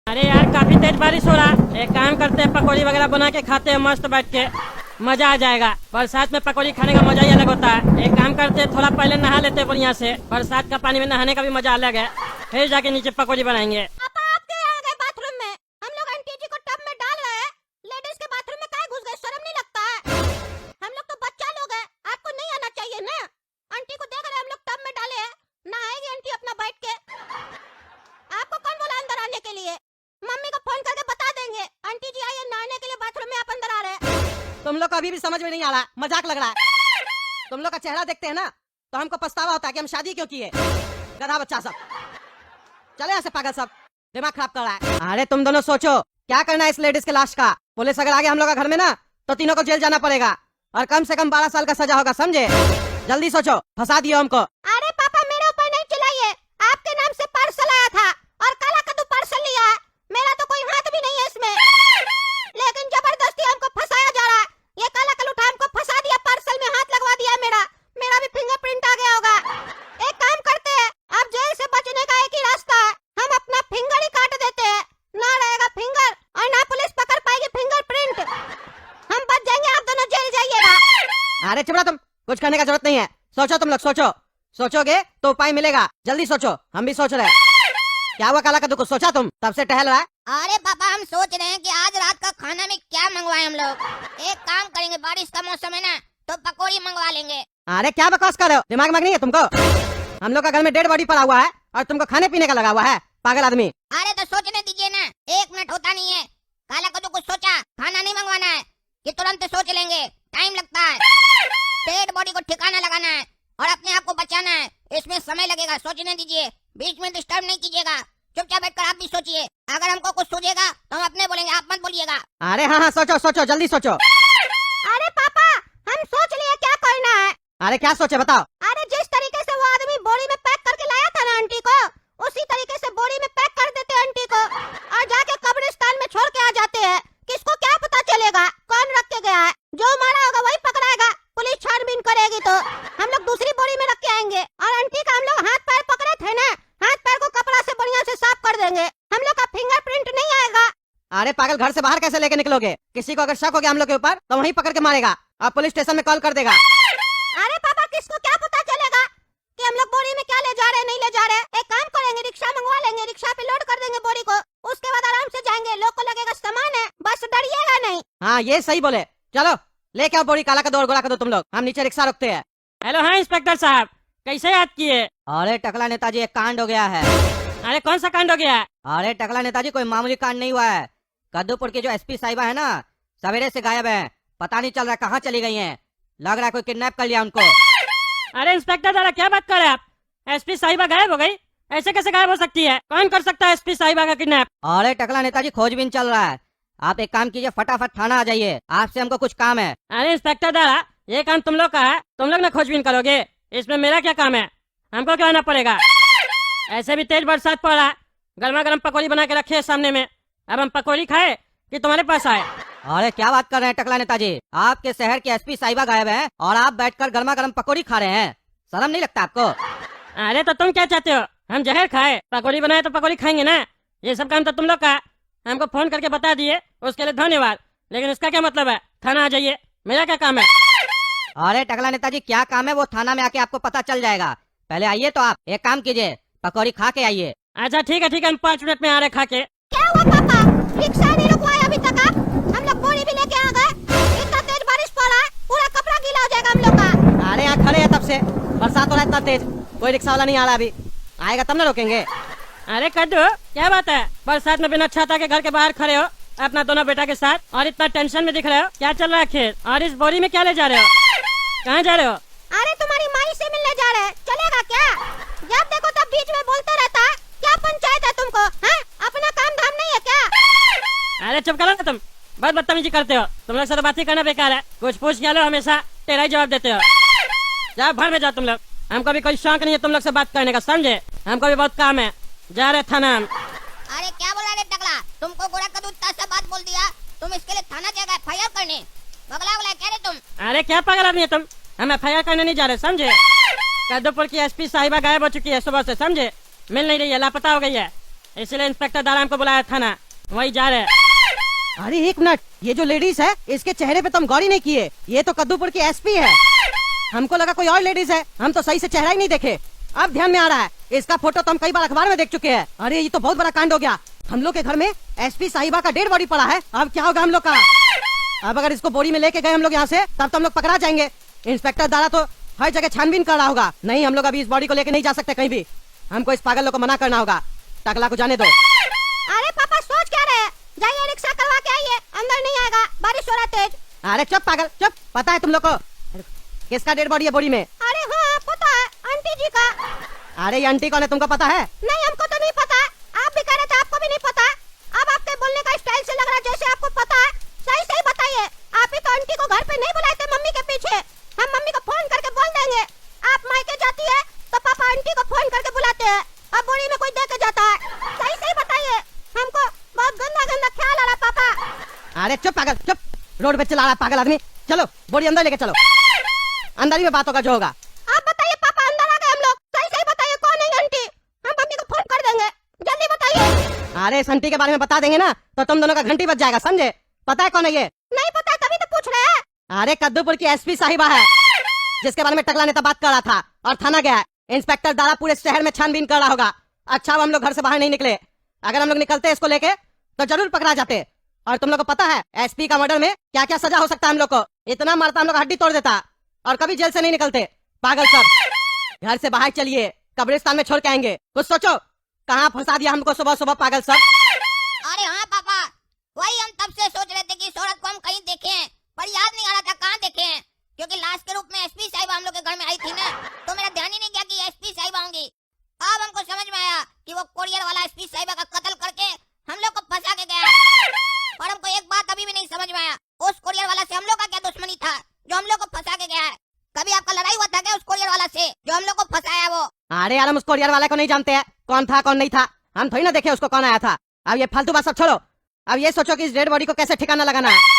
अरे यार काफी तेज बारिश हो रहा है। एक काम करते हैं, पकौड़ी वगैरह बना के खाते हैं मस्त बैठ के, मजा आ जाएगा। बरसात में पकौड़ी खाने का मजा ही अलग होता है। एक काम करते हैं, थोड़ा पहले नहा लेते हैं बढ़िया से। बरसात का पानी में नहाने का भी मजा अलग है। फिर जाके नीचे पकौड़ी बनाएंगे। पापा आपके यहाँ गए बाथरूम में, हम लोग आंटी जी को टब में डाल रहे हैं, लेडीज के बाथरूम में काहे घुस गए? शर्म नहीं लगता है? हम लोग तो बच्चा लोग हैं, आपको नहीं आना चाहिए ना। आंटी को देख रहे हैं हम लोग टब में डाले हैं, नहाएगी आंटी अपना बैठ के। आपको कौन बोला अंदर आने के लिए? मम्मी को फोन करके बता देंगे, आंटी जी आइए नहाने के लिए बाथरूम में, आप अंदर आ रहे हैं। तुम लोग को अभी भी समझ में नहीं आ रहा, मजाक लग रहा है। तुम लोग का चेहरा देखते हैं ना तो हमको पछतावा होता है कि हम शादी क्यों किए। गधा बच्चा सब, चले यहाँ से पागल सब, दिमाग खराब कर रहा है। अरे तुम दोनों सोचो क्या करना है इस लेडीज के लाश का। पुलिस अगर आगे हम लोग का घर में ना तो तीनों को जेल जाना पड़ेगा और कम से कम 12 साल का सजा होगा, समझे? जल्दी सोचो, फंसा दियो हमको। अरे पापा मेरे ऊपर नहीं चिल्लाइए, आपके नाम से पार्सल आया था और काला कद्दू पार्सल लिया है। मेरा तो कोई हाथ भी नहीं है इसमें, लेकिन जबरदस्ती हमको फंसाया जा रहा है। ये काला कलूठा हमको फंसा दिया, पार्सल में हाथ लगवा दिया। मेरा भी फिंगरप्रिंट आ गया होगा। एक काम करते हैं, अब जेल से बचने का एक ही रास्ता है, हम अपना फिंगर ही काट देते हैं। ना रहेगा फिंगर और ना पुलिस पकड़ पाएगी फिंगरप्रिंट। हम बच जाएंगे, आप दोनों जेल जाइएगा। अरे चुप रहो तुम, कुछ करने का जरूरत नहीं है। सोचो तुम लोग, सोचो, सोचोगे तो उपाय मिलेगा। जल्दी सोचो, हम भी सोच रहे हैं। क्या हुआ काला कद्दू को, सोचा तुम? तब से टहल रहा है। अरे पापा हम सोच रहे हैं कि आज रात का खाना में क्या मंगवाएं हम लोग। एक काम करेंगे, बारिश का मौसम है ना तो पकौड़ी मंगवा लेंगे। अरे क्या बकवास कर रहे हो, दिमाग में नहीं है तुमको? हम लोग का घर में डेड बॉडी पड़ा हुआ है और तुमको खाने पीने का लगा हुआ है, पागल आदमी। अरे तो सोचने दीजिए ना, 1 मिनट होता नहीं है। काला कद्दू कुछ सोचा, खाना नहीं मंगवाना है कि तुरंत सोच लेंगे, टाइम लगता है। डेड बॉडी को ठिकाना लगाना है और अपने आप को बचाना है, इसमें समय लगेगा। सोचने दीजिए, बीच में डिस्टर्ब नहीं कीजिएगा, चुपचाप बैठकर आप भी सोचिए। अगर हमको कुछ सूझेगा तो हम अपने बोलेंगे, आप मत बोलिएगा। अरे हाँ हाँ सोचो सोचो, जल्दी सोचो। अरे पापा हम सोच लिए क्या करना है। अरे क्या सोचे बताओ? अरे जिस तरीके से वो आदमी बोरी में पैक करके लाया था ना आंटी को, उसी तरीके से बोरी में पैक कर देते आंटी को और जाके कब्रिस्तान में छोड़ के आ जाते हैं। किसको क्या पता चलेगा कौन रख के गया है? जो मारा होगा वही पकड़ाएगा, पुलिस छानबीन करेगी तो हम लोग दूसरी बोरी में रख के आएंगे। और आंटी का हम लोग हाथ पैर पकड़े थे ना, हाथ पैर को कपड़ा से बढ़िया से साफ कर देंगे, हम लोग का फिंगरप्रिंट नहीं आएगा। अरे पागल, घर से बाहर कैसे लेके निकलोगे? किसी को अगर शक हो गया हम लोग के ऊपर तो वहीं पकड़ के मारेगा और पुलिस स्टेशन में कॉल कर देगा। अरे पापा किसको क्या पता चलेगा कि हम लोग बोरी में क्या ले जा रहे हैं, नहीं ले जा रहे हैं? एक काम करेंगे, रिक्शा मंगवा लेंगे, रिक्शा पे लोड कर देंगे बोरी को, उसके बाद आराम से जाएंगे। लोग को लगेगा सामान है, बस डरिएगा नहीं। हाँ ये सही बोले, चलो लेके आओ बोरी, काला कद्दू और गोला कद्दू तुम लोग, हम नीचे रिक्शा रुकते हैं। हेलो, हाँ इंस्पेक्टर साहब, कैसे याद किए? अरे टकला नेताजी, एक कांड हो गया है। अरे कौन सा कांड हो गया? अरे टकला नेताजी, कोई मामूली कांड नहीं हुआ है। कद्दूपुर की जो एसपी साहिबा है ना, सवेरे से गायब है, पता नहीं चल रहा कहाँ चली गई हैं। लग रहा है कोई किडनैप कर लिया उनको। अरे इंस्पेक्टर दादा क्या बात कर रहे हैं आप? एसपी साहिबा गायब हो गई? ऐसे कैसे गायब हो सकती है? कौन कर सकता है एसपी साहिबा का किडनैप? अरे टकला नेताजी, खोजबीन चल रहा है। आप एक काम कीजिए, फटाफट थाना आ जाइए, आपसे हमको कुछ काम है। अरे इंस्पेक्टर दादा, ये काम तुम लोग का है, तुम लोग ना खोजबीन करोगे, इसमें मेरा क्या काम है? हमको क्यों आना पड़ेगा? ऐसे भी तेज बरसात पड़ रहा है, गर्मा गर्म पकौड़ी बना के रखे है सामने में, अब हम पकौड़ी खाए कि तुम्हारे पास आए? अरे क्या बात कर रहे हैं टकला नेताजी, आपके शहर के एसपी साहिबा गायब हैं और आप बैठकर गर्मा गर्म पकौड़ी खा रहे हैं, शर्म नहीं लगता आपको? अरे तो तुम क्या चाहते हो, हम जहर खाए? पकौड़ी बनाए तो पकौड़ी खाएंगे ना, ये सब काम तो तुम लोग का है। हमको फोन करके बता दिए, उसके लिए धन्यवाद, लेकिन इसका क्या मतलब है? थाना आ जाइए, मेरा क्या काम है? अरे टकला नेताजी, क्या काम है वो थाना में आके आपको पता चल जाएगा। पहले आइए तो आप एक काम कीजिए, पकौड़ी खा के आइए। अच्छा ठीक है, हम 5 मिनट में आ रहे खा के। क्या हुआ पापा, रिक्शा नहीं रुकवाया अभी तक? आप हम लोग बोरी भी लेके आ गए, इतना तेज बारिश पड़ रहा है, पूरा कपड़ा गीला हो जाएगा हम लोग का। अरे यहाँ खड़े हैं तब से, बरसात हो रहा है इतना तेज, कोई रिक्शा वाला नहीं आ रहा, अभी आएगा तब ना रोकेंगे। अरे कद्दू क्या बात है, बरसात में बिना छाता के घर के बाहर खड़े हो अपना दोनों बेटा के साथ, और इतना टेंशन में दिख रहे हो? क्या चल रहा है खेत? और इस बोरी में क्या ले जा रहे हो? कहाँ जा रहे हो? अरे तुम्हारी माई से मिलने जा रहे हैं, चलेगा क्या? जब देखो तब बीच में बोलते रहता है, क्या पंचायत है तुमको? हैं? अपना काम धाम नहीं है क्या? अरे चुप करो ना तुम, बहुत बदतमीजी करते हो, तुम लोग से बात ही करना बेकार है। कुछ पूछ क्या लो, हमेशा तेरा ही जवाब देते हो। जाओ भर में जाओ तुम लोग, हमको भी कोई शौक नहीं है तुम लोग से बात करने का, समझे? हमको भी बहुत काम है, जा रहे थाना हम। अरे क्या बोला रे टकला, तुमको गोरा कद्दू से बात बोल दिया, तुम इसके लिए थाना जाएगा FIR करने? पगला उगला क्या रे तुम? अरे क्या पागल आदमी है तुम, हम FIR करने नहीं जा रहे, समझे? कद्दूपुर की एसपी साहिबा गायब हो चुकी है सुबह से, समझे? मिल नहीं रही है, लापता हो गई है। इसलिए इंस्पेक्टर दारा हमको बुलाया था ना, वही जा रहे हैं। अरे एक मिनट, ये जो लेडीज है इसके चेहरे पे तुम गौर नहीं किए, ये तो कद्दूपुर की एसपी है। हमको लगा कोई और लेडीज है, हम तो सही से चेहरा ही नहीं देखे। अब ध्यान में आ रहा है, इसका फोटो तो हम कई बार अखबार में देख चुके हैं। अरे ये तो बहुत बड़ा कांड हो गया। हम लोग के घर में एसपी साहिबा का डेड बॉडी पड़ा है, अब क्या होगा हम लोग का? अब अगर इसको बोरी में लेके गए हम लोग यहाँ से, तब तो हम लोग पकड़ा जाएंगे। इंस्पेक्टर दारा तो हर जगह छानबीन कर रहा होगा। नहीं, हम लोग अभी इस बॉडी को लेके नहीं जा सकते कहीं भी। हमको इस पागल लोग को मना करना होगा। टकला को जाने दो। अरे पापा सोच क्या रहे हैं? जाइए रिक्शा करवा के आइए, अंदर नहीं आएगा, बारिश हो रहा है तेज। अरे चुप पागल चुप। पता है तुम लोग को किसका डेड बॉडी है बोरी में? अरे हाँ पता है, आंटी जी का। अरे ये आंटी कौन है तुमको पता है? नहीं हमको तो नहीं पता। आप भी कह रहे थे आपको भी नहीं पता। अब आपके बोलने का स्टाइल से लग रहा है जैसे आपको पता है। सही सही बताइए, आप ही तो आंटी को घर पे नहीं बुलाए थे मम्मी के पीछे। हम मम्मी को फोन करके बोल देंगे। आप मायके जाती है तो पापा आंटी को फोन करके बुलाते हैं, अब बोरी में कोई दे के जाता है। सही सही बताइए, हमको बहुत गंदा गंदा ख्याल आ रहा है पापा। अरे चुप पागल चुप। रोड पे चला रहा है पागल आदमी। चलो बोरी अंदर लेके चलो, अंदर ही में बात होगा जो होगा। आप बताइए पापा, अंदर आ गए हम लोग। सही सही बताइए कौन है आंटी, हम मम्मी को फोन कर देंगे, जल्दी बताइए। अरे इस आंटी के बारे में बता देंगे ना तो तुम दोनों का घंटी बज जाएगा, समझे? पता है कौन है ये? नहीं पता, तभी तो पूछ रहे हैं। अरे कद्दूपुर की एसपी साहिबा है, जिसके बारे में टकला नेता बात कर रहा था और थाना गया है। इंस्पेक्टर दारा पूरे शहर में छानबीन कर रहा होगा। अच्छा अब हम लोग घर से बाहर नहीं निकले। अगर हम लोग निकलते इसको लेके तो जरूर पकड़ा जाते। और तुम लोग को पता है एसपी का मर्डर में क्या क्या सजा हो सकता है हम लोग को? इतना मारता हम लोग हड्डी तोड़ देता और कभी जेल से नहीं निकलते। पागल सब, घर से बाहर चलिए, कब्रिस्तान में छोड़ के आएंगे। कुछ सोचो, कहाँ फंसा दिया हमको सुबह सुबह पागल सब। अरे हाँ पापा, वही हम तब से सोच रहे थे कि इस औरत को हम कहीं देखे हैं, पर याद नहीं आ रहा था कहाँ देखे हैं। क्योंकि लाश के रूप में एसपी साहिबा हम लोग के घर में आई थी ना, तो मेरा ध्यान ही नहीं गया कि एसपी साहिबा होंगी। अब हमको समझ में आया कि वो कोरियर वाला एसपी साहिबा का कत्ल करके हम लोग को फंसा के गया। और हमको एक बात अभी भी नहीं समझ में आया, उस कोरियर वाला से हम लोग का क्या दुश्मनी था जो हम लोग को फंसा के गया है? कभी आपका लड़ाई हुआ था क्या उस कोरियर वाला से जो हम लोग को फंसाया वो? अरे यार हम उस कोरियर वाले को नहीं जानते हैं, कौन था कौन नहीं था। हम थोड़ी ना देखे उसको कौन आया था। अब ये फालतू बात सब छोड़ो, अब ये सोचो कि इस डेड बॉडी को कैसे ठिकाना लगाना है।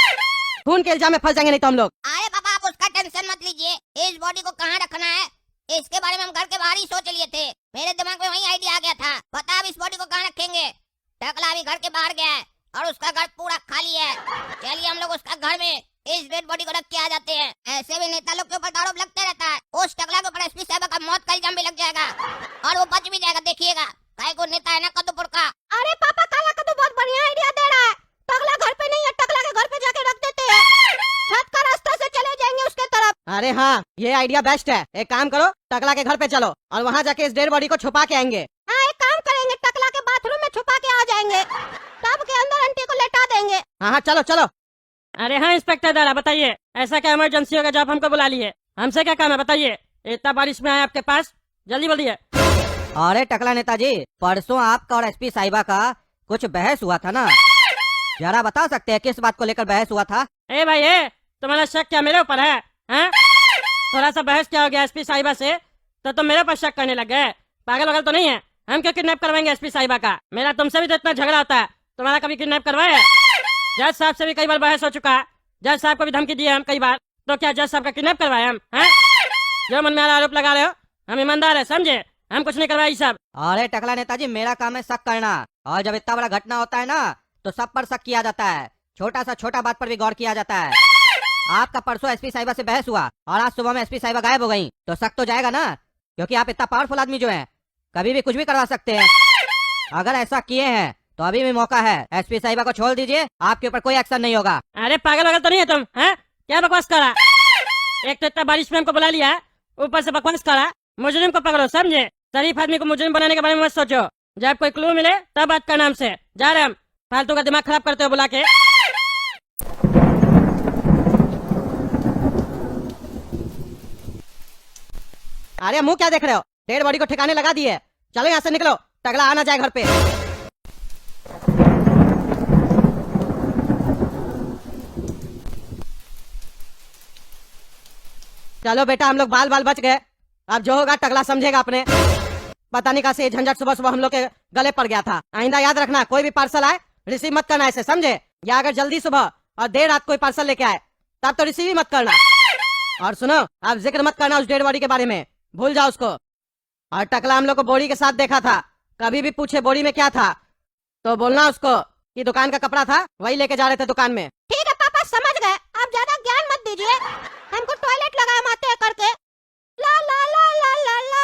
खून के इल्जाम में फंस जाएंगे नहीं तो हम लोग। अरे पापा आप उसका टेंशन मत लीजिए, इस बॉडी को कहाँ रखना है इसके बारे में हम घर के बाहर ही सोच लिए थे। मेरे दिमाग में वही आइडिया आ गया था। पता अब इस बॉडी को कहाँ रखेंगे? टकला अभी घर के बाहर गया है और उसका घर पूरा खाली है। चलिए हम लोग उसका घर में इस डेड बॉडी को रख के आ जाते हैं। ऐसे भी नेता लोग के ऊपर आरोप लगते रहता है, उस टकला के ऊपर एसपी साहब का मौत का इल्जाम भी लग जाएगा और वो बच भी जाएगा। देखिएगा काय को नेता है ना कद्दूपुर का। अरे पापा काला कद्दू बहुत बढ़िया आइडिया दे रहा है। टकला घर पे नहीं है, टकला के घर पे जाके रख देते हैं, छत का रास्ता से चले जाएंगे उसके तरफ। अरे हाँ ये आइडिया बेस्ट है। एक काम करो, टकला के घर पे चलो और वहाँ जाके इस डेड बॉडी को छुपा के आएंगे। हाँ एक काम करेंगे, टकला के बाथरूम में छुपा के आ जाएंगे, टब के अंदर आंटी को लेटा देंगे। हाँ हाँ चलो चलो। अरे हाँ इंस्पेक्टर दारा बताइए, ऐसा क्या इमरजेंसी होगा जब हमको बुला लिए? हमसे क्या काम है बताइए? इतना बारिश में आए आपके पास, जल्दी बोलिए। अरे टकला नेताजी, परसों आपका और एसपी साहिबा का कुछ बहस हुआ था ना, जरा बता सकते हैं किस बात को लेकर बहस हुआ था? ए भाई ए, तुम्हारा शक क्या मेरे ऊपर है? हैं? थोड़ा सा बहस क्या हो गया एसपी साहिबा से तो तुम मेरे ऊपर शक करने लग गए? पागल वगल तो नहीं है? हम क्यों किडनैप करवाएंगे एसपी साहिबा का? मेरा तुमसे भी तो इतना झगड़ा होता है, तुम्हारा कभी किडनैप करवाए? जज साहब से भी कई बार बहस हो चुका है, जज साहब को भी धमकी दिए हम कई बार, तो क्या जज साहब का किडनैप करवाए हम? हैं? जो मन में आरोप लगा रहे हो, हम ईमानदार है समझे, हम कुछ नहीं करवाए सब। अरे टकला नेताजी मेरा काम है शक करना, और जब इतना बड़ा घटना होता है ना तो सब पर शक किया जाता है, छोटा सा छोटा बात पर भी गौर किया जाता है। आपका परसों एसपी साहिबा से बहस हुआ और आज सुबह में एसपी साहिबा गायब हो गई, तो शक तो जाएगा ना, क्योंकि आप इतना पावरफुल आदमी जो है कभी भी कुछ भी करवा सकते हैं। अगर ऐसा किए हैं तो अभी भी मौका है, एसपी साहिबा को छोड़ दीजिए, आपके ऊपर कोई एक्शन नहीं होगा। अरे पागल वगल तो नहीं है तुम? हैं? क्या बकवास करा? एक तो इतना बारिश में हमको बुला लिया, ऊपर से बकवास करा। मुजरिम को पकड़ो समझे, शरीफ आदमी को मुजरिम बनाने के बारे में मत सोचो। जब कोई क्लू मिले तब बात करना हमसे। जा रहे हम, फालतू का दिमाग खराब करते हो बुला के। अरे मुंह क्या देख रहे हो? डेड बॉडी को ठिकाने लगा दिए, चलो यहाँ से निकलो, टकला आना जाए घर पे। चलो बेटा हम लोग बाल बाल बच गए, अब जो होगा टकला समझेगा अपने। पता नहीं कहाँ से ये झंझट सुबह सुबह हम लोग के गले पड़ गया था। आइंदा याद रखना, कोई भी पार्सल आए रिसीव मत करना ऐसे, समझे? या अगर जल्दी सुबह और देर रात कोई पार्सल लेके आए तब तो रिसीव ही मत करना। और सुनो, आप जिक्र मत करना उस डेड बॉडी के बारे में, भूल जाओ उसको। और टकला हम लोग को बोरी के साथ देखा था, कभी भी पूछे बोरी में क्या था तो बोलना उसको कि दुकान का कपड़ा था वही लेके जा रहे थे दुकान में। ठीक है पापा समझ गए, आप ज्यादा ज्ञान मत दीजिए, हमको टॉयलेट लगा मारते हैं करके। ला ला ला ला ला ला